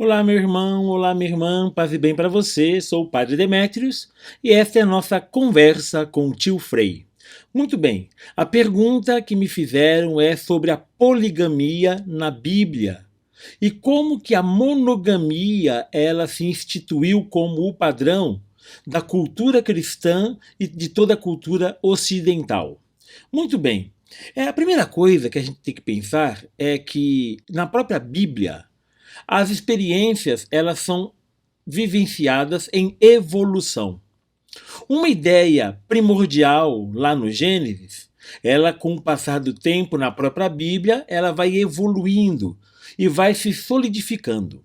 Olá, meu irmão, olá, minha irmã, paz e bem para você. Sou o Padre Demétrios e esta é a nossa conversa com o tio Frei. Muito bem, a pergunta que me fizeram é sobre a poligamia na Bíblia e como que a monogamia ela se instituiu como o padrão da cultura cristã e de toda a cultura ocidental. Muito bem, a primeira coisa que a gente tem que pensar é que na própria Bíblia as experiências, elas são vivenciadas em evolução. Uma ideia primordial lá no Gênesis, ela com o passar do tempo na própria Bíblia, ela vai evoluindo e vai se solidificando.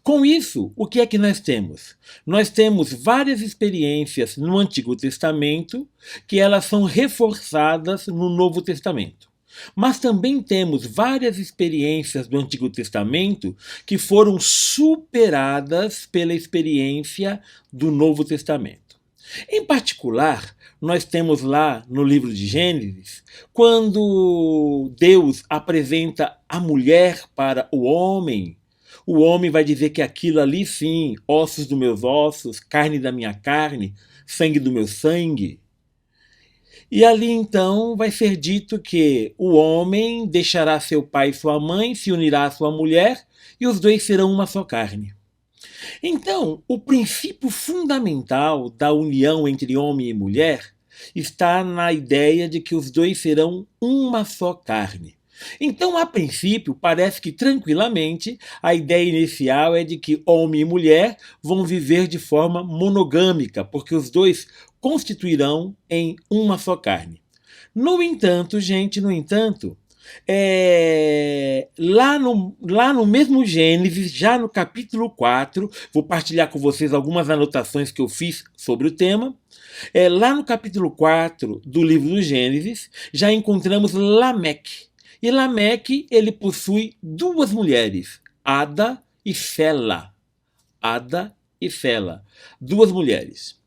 Com isso, o que é que nós temos? Nós temos várias experiências no Antigo Testamento que elas são reforçadas no Novo Testamento. Mas também temos várias experiências do Antigo Testamento que foram superadas pela experiência do Novo Testamento. Em particular, nós temos lá no livro de Gênesis, quando Deus apresenta a mulher para o homem vai dizer que aquilo ali sim, ossos dos meus ossos, carne da minha carne, sangue do meu sangue. E ali então vai ser dito que o homem deixará seu pai e sua mãe, se unirá à sua mulher, e os dois serão uma só carne. Então, o princípio fundamental da união entre homem e mulher está na ideia de que os dois serão uma só carne. Então, a princípio, parece que tranquilamente a ideia inicial é de que homem e mulher vão viver de forma monogâmica, porque os dois constituirão em uma só carne. No entanto, gente, lá no mesmo Gênesis, já no capítulo 4, vou partilhar com vocês algumas anotações que eu fiz sobre o tema. Lá no capítulo 4 do livro do Gênesis, já encontramos Lameque. E Lameque, ele possui duas mulheres, Ada e Sela. Ada e Sela, duas mulheres.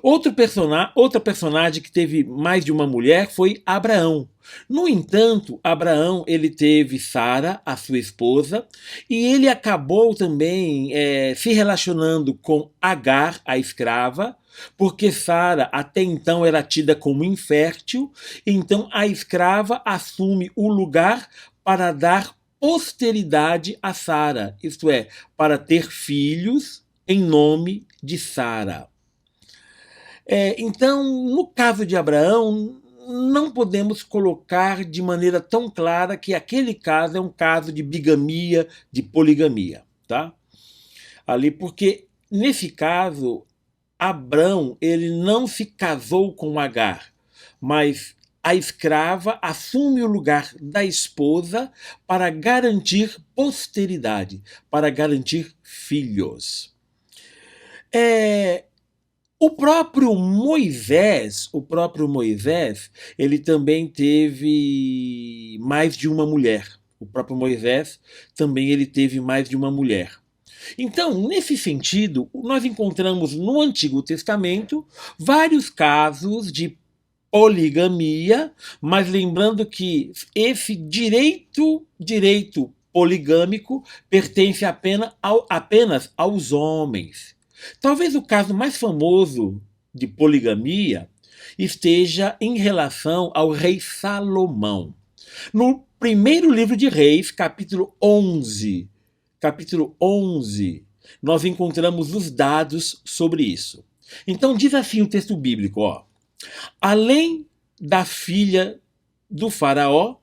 Outra personagem que teve mais de uma mulher foi Abraão. No entanto, Abraão ele teve Sara, a sua esposa, e ele acabou também se relacionando com Agar, a escrava, porque Sara até então era tida como infértil, então a escrava assume o lugar para dar posteridade a Sara, isto é, para ter filhos em nome de Sara. Então, no caso de Abraão, não podemos colocar de maneira tão clara que aquele caso é um caso de bigamia, de poligamia, tá? Ali, porque nesse caso, Abrão ele não se casou com Agar, mas a escrava assume o lugar da esposa para garantir posteridade, para garantir filhos. O próprio Moisés, ele também teve mais de uma mulher. O próprio Moisés também ele teve mais de uma mulher. Então, nesse sentido, nós encontramos no Antigo Testamento vários casos de poligamia, mas lembrando que esse direito poligâmico pertence apenas aos homens. Talvez o caso mais famoso de poligamia esteja em relação ao rei Salomão. No primeiro livro de Reis, capítulo 11, nós encontramos os dados sobre isso. Então diz assim o texto bíblico, ó: além da filha do faraó,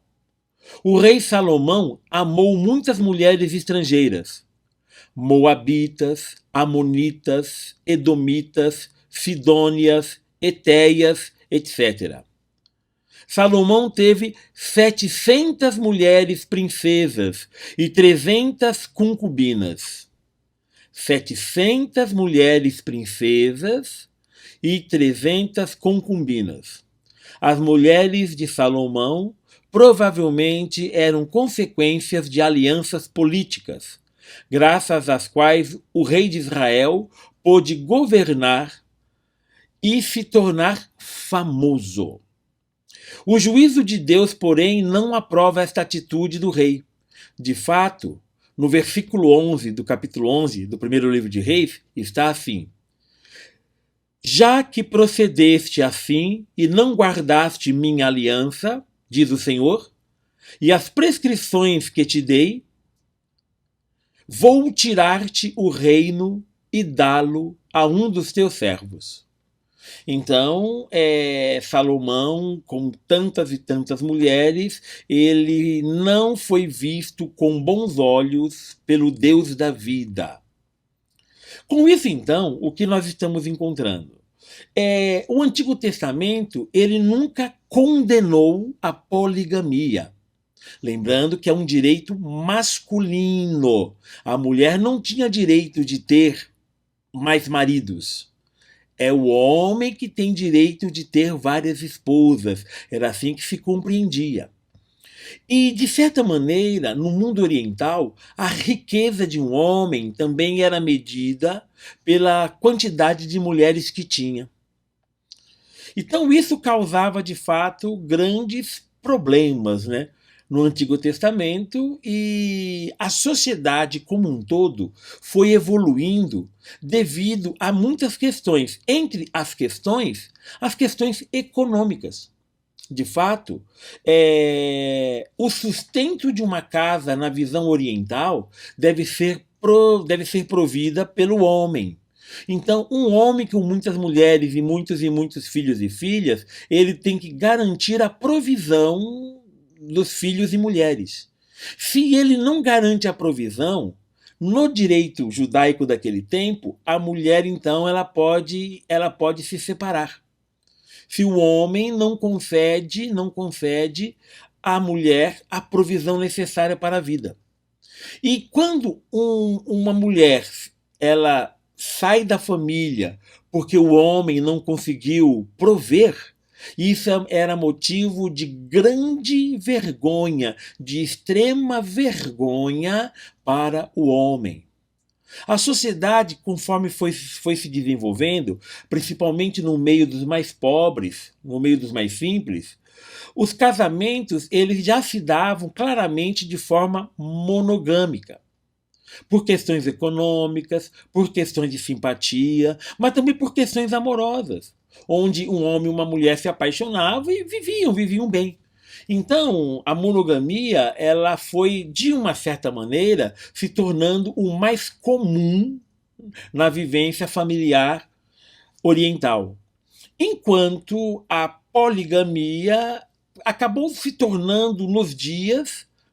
o rei Salomão amou muitas mulheres estrangeiras, moabitas, amonitas, edomitas, sidônias, etéias, etc. Salomão teve 700 mulheres princesas e 300 concubinas. 700 mulheres princesas e 300 concubinas. As mulheres de Salomão provavelmente eram consequências de alianças políticas, graças às quais o rei de Israel pôde governar e se tornar famoso. O juízo de Deus, porém, não aprova esta atitude do rei. De fato, no versículo 11 do capítulo 11 do primeiro livro de Reis, está assim: já que procedeste assim e não guardaste minha aliança, diz o Senhor, e as prescrições que te dei, vou tirar-te o reino e dá-lo a um dos teus servos. Então, Salomão, com tantas e tantas mulheres, ele não foi visto com bons olhos pelo Deus da vida. Com isso, então, o que nós estamos encontrando? O Antigo Testamento, ele nunca condenou a poligamia. Lembrando que é um direito masculino. A mulher não tinha direito de ter mais maridos. É o homem que tem direito de ter várias esposas. Era assim que se compreendia. E, de certa maneira, no mundo oriental, a riqueza de um homem também era medida pela quantidade de mulheres que tinha. Então, isso causava, de fato, grandes problemas, né, no Antigo Testamento, e a sociedade como um todo foi evoluindo devido a muitas questões. Entre as questões econômicas. De fato, o sustento de uma casa na visão oriental deve ser provida pelo homem. Então, um homem com muitas mulheres e muitos filhos e filhas, ele tem que garantir a provisão dos filhos e mulheres. Se ele não garante a provisão, no direito judaico daquele tempo, a mulher, então, ela pode se separar. Se o homem não concede à mulher a provisão necessária para a vida. E quando uma mulher ela sai da família porque o homem não conseguiu prover, isso era motivo de grande vergonha, de extrema vergonha para o homem. A sociedade, conforme foi se desenvolvendo, principalmente no meio dos mais pobres, no meio dos mais simples, os casamentos eles já se davam claramente de forma monogâmica. Por questões econômicas, por questões de simpatia, mas também por questões amorosas, onde um homem e uma mulher se apaixonavam e viviam bem. Então, a monogamia ela foi, de uma certa maneira, se tornando o mais comum na vivência familiar oriental. Enquanto a poligamia acabou se tornando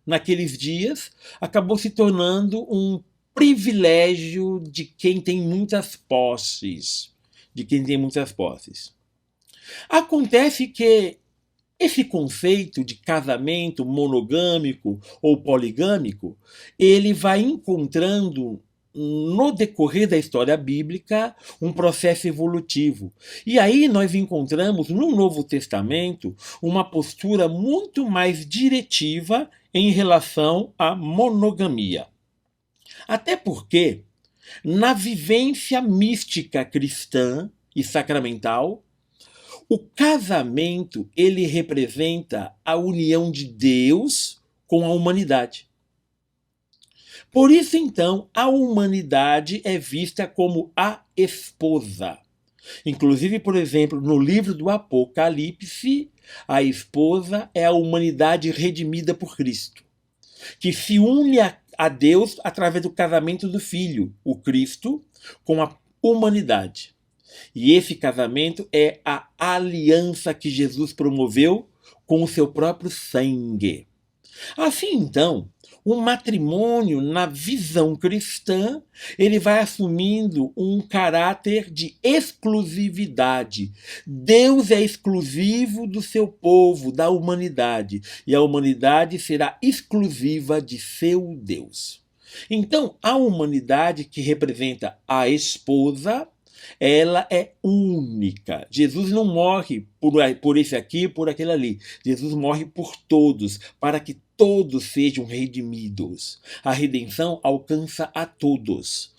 naqueles dias, acabou se tornando um privilégio de quem tem muitas posses. Acontece que esse conceito de casamento monogâmico ou poligâmico, ele vai encontrando no decorrer da história bíblica um processo evolutivo. E aí nós encontramos no Novo Testamento uma postura muito mais diretiva em relação à monogamia. Até porque, na vivência mística cristã e sacramental, o casamento ele representa a união de Deus com a humanidade. Por isso, então, a humanidade é vista como a esposa. Inclusive, por exemplo, no livro do Apocalipse, a esposa é a humanidade redimida por Cristo, que se une a Deus através do casamento do Filho, o Cristo, com a humanidade. E esse casamento é a aliança que Jesus promoveu com o seu próprio sangue. Assim, então, o matrimônio, na visão cristã, ele vai assumindo um caráter de exclusividade. Deus é exclusivo do seu povo, da humanidade, e a humanidade será exclusiva de seu Deus. Então, a humanidade que representa a esposa, ela é única. Jesus não morre por esse aqui, por aquele ali. Jesus morre por todos, para que todos sejam redimidos. A redenção alcança a todos.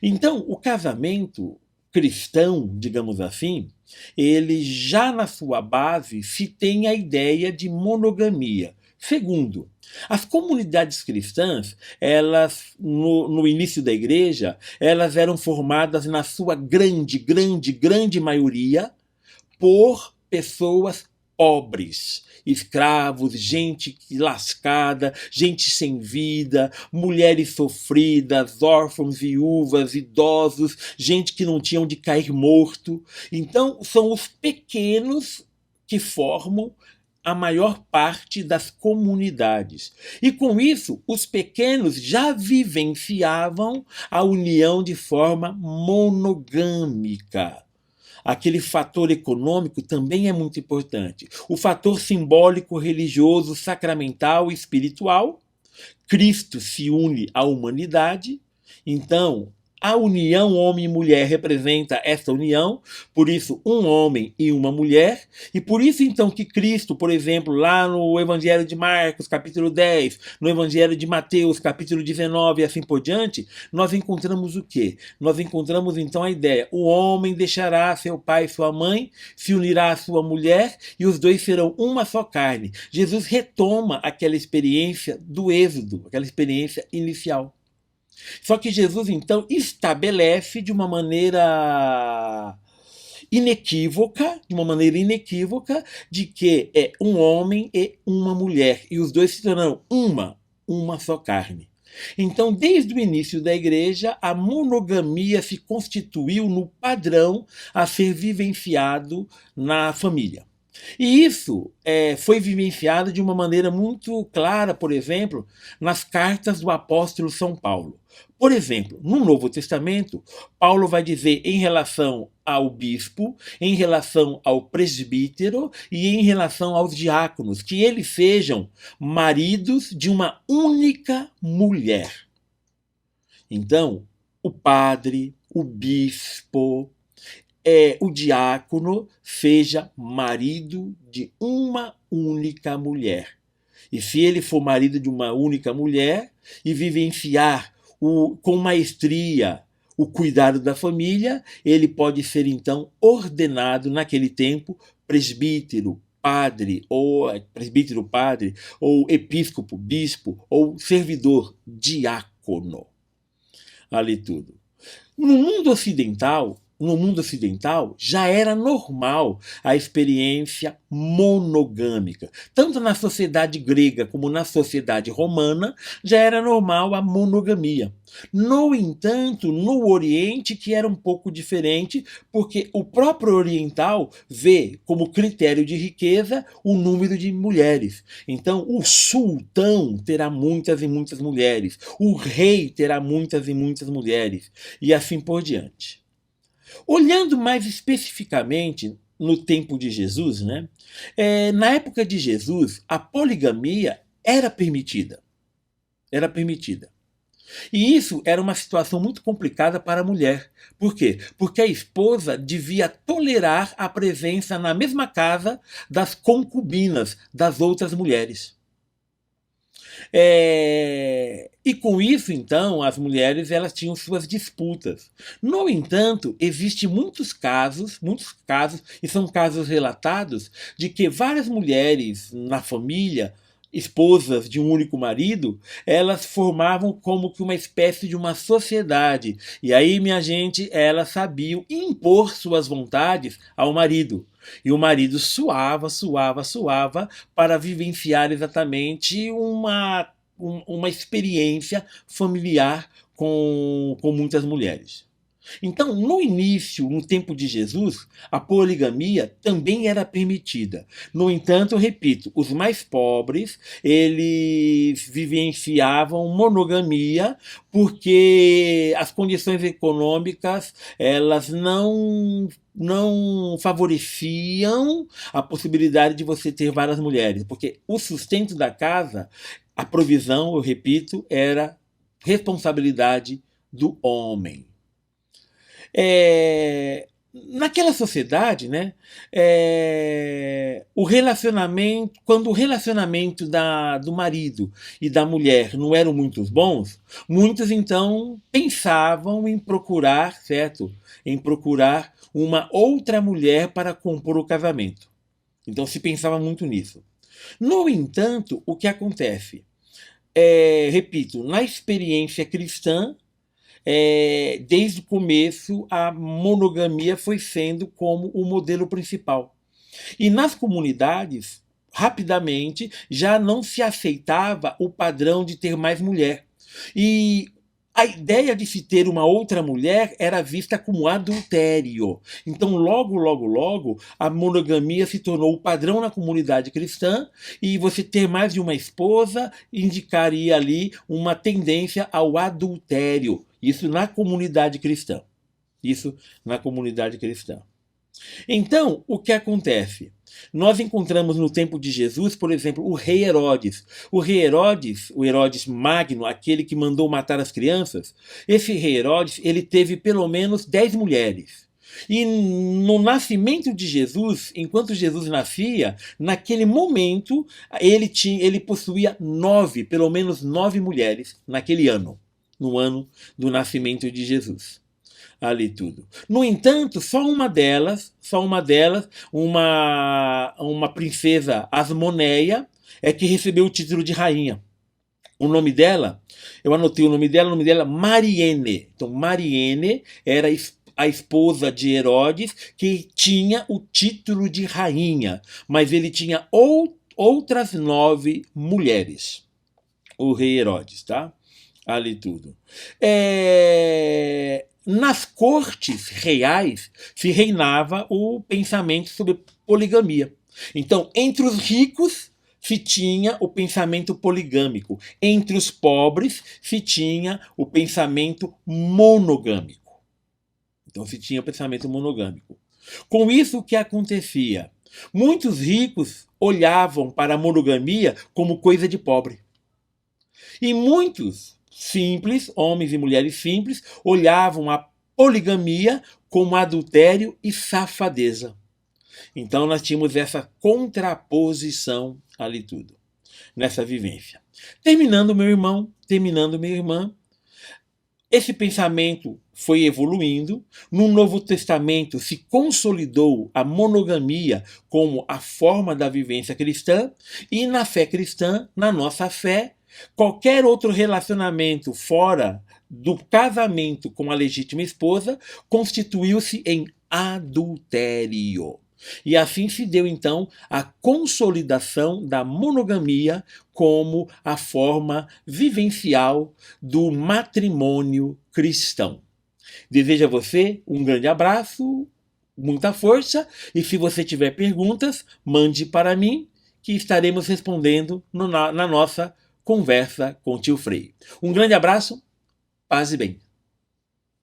Então, o casamento cristão, digamos assim, ele já na sua base se tem a ideia de monogamia. Segundo, as comunidades cristãs, elas, no início da igreja, elas eram formadas na sua grande maioria por pessoas pobres, escravos, gente lascada, gente sem vida, mulheres sofridas, órfãos, viúvas, idosos, gente que não tinha onde cair morto. Então, são os pequenos que formam a maior parte das comunidades. E com isso, os pequenos já vivenciavam a união de forma monogâmica. Aquele fator econômico também é muito importante. O fator simbólico, religioso, sacramental e espiritual. Cristo se une à humanidade. Então, a união homem e mulher representa essa união, por isso um homem e uma mulher, e por isso então que Cristo, por exemplo, lá no Evangelho de Marcos, capítulo 10, no Evangelho de Mateus, capítulo 19 e assim por diante, nós encontramos o quê? Nós encontramos então a ideia, o homem deixará seu pai e sua mãe, se unirá à sua mulher, e os dois serão uma só carne. Jesus retoma aquela experiência do Êxodo, aquela experiência inicial. Só que Jesus, então, estabelece de uma maneira inequívoca, de que é um homem e uma mulher, e os dois se tornarão uma só carne. Então, desde o início da igreja, a monogamia se constituiu no padrão a ser vivenciado na família. E isso foi vivenciado de uma maneira muito clara, por exemplo, nas cartas do apóstolo São Paulo. Por exemplo, no Novo Testamento, Paulo vai dizer em relação ao bispo, em relação ao presbítero e em relação aos diáconos, que eles sejam maridos de uma única mulher. Então, o padre, o bispo, o diácono seja marido de uma única mulher. E se ele for marido de uma única mulher e vivenciar com maestria o cuidado da família, ele pode ser então ordenado naquele tempo presbítero, padre, ou episcopo, bispo, ou servidor, diácono. Ali tudo. No mundo ocidental, já era normal a experiência monogâmica. Tanto na sociedade grega como na sociedade romana, já era normal a monogamia. No entanto, no Oriente, que era um pouco diferente, porque o próprio oriental vê como critério de riqueza o número de mulheres. Então, o sultão terá muitas e muitas mulheres, o rei terá muitas e muitas mulheres, e assim por diante. Olhando mais especificamente no tempo de Jesus, né, na época de Jesus, a poligamia era permitida. Era permitida. E isso era uma situação muito complicada para a mulher. Por quê? Porque a esposa devia tolerar a presença na mesma casa das concubinas das outras mulheres. E com isso, então, as mulheres elas tinham suas disputas. No entanto, existem muitos casos, e são casos relatados, de que várias mulheres na família, esposas de um único marido, elas formavam como que uma espécie de uma sociedade. E aí, minha gente, elas sabiam impor suas vontades ao marido. E o marido suava para vivenciar exatamente uma experiência familiar com muitas mulheres. Então, no início, no tempo de Jesus, a poligamia também era permitida. No entanto, eu repito, os mais pobres, eles vivenciavam monogamia porque as condições econômicas, elas não favoreciam a possibilidade de você ter várias mulheres, porque o sustento da casa, a provisão, eu repito, era responsabilidade do homem. Naquela sociedade, né, quando o relacionamento do marido e da mulher não eram muito bons, muitos então pensavam em procurar, certo? Em procurar uma outra mulher para compor o casamento. Então se pensava muito nisso. No entanto, o que acontece? Repito, na experiência cristã, desde o começo, a monogamia foi sendo como o modelo principal. E nas comunidades, rapidamente, já não se aceitava o padrão de ter mais mulher. E a ideia de se ter uma outra mulher era vista como adultério. Então, logo, a monogamia se tornou o padrão na comunidade cristã, e você ter mais de uma esposa indicaria ali uma tendência ao adultério. Isso na comunidade cristã. Isso na comunidade cristã. Então, o que acontece? Nós encontramos no tempo de Jesus, por exemplo, o rei Herodes. O Herodes Magno, aquele que mandou matar as crianças, esse rei Herodes, ele teve pelo menos 10 mulheres. E no nascimento de Jesus, enquanto Jesus nascia, naquele momento, ele possuía pelo menos 9 mulheres naquele ano, no ano do nascimento de Jesus. Ali tudo. No entanto, só uma delas, uma princesa Asmoneia, é que recebeu o título de rainha. O nome dela, eu anotei o nome dela, Mariene. Então, Mariene era a esposa de Herodes, que tinha o título de rainha, mas ele tinha outras 9 mulheres. O rei Herodes, tá? Ali tudo. Nas cortes reais se reinava o pensamento sobre poligamia. Então, entre os ricos se tinha o pensamento poligâmico. Entre os pobres se tinha o pensamento monogâmico. Então, se tinha o pensamento monogâmico. Com isso, o que acontecia? Muitos ricos olhavam para a monogamia como coisa de pobre. E muitos simples, homens e mulheres simples, olhavam a poligamia como adultério e safadeza. Então nós tínhamos essa contraposição ali tudo, nessa vivência. Terminando, meu irmão, terminando, minha irmã, esse pensamento foi evoluindo. No Novo Testamento se consolidou a monogamia como a forma da vivência cristã, e na fé cristã, na nossa fé, qualquer outro relacionamento fora do casamento com a legítima esposa constituiu-se em adultério. E assim se deu, então, a consolidação da monogamia como a forma vivencial do matrimônio cristão. Desejo a você um grande abraço, muita força, e se você tiver perguntas, mande para mim, que estaremos respondendo na nossa conversa com o tio Frei. Um grande abraço, paz e bem.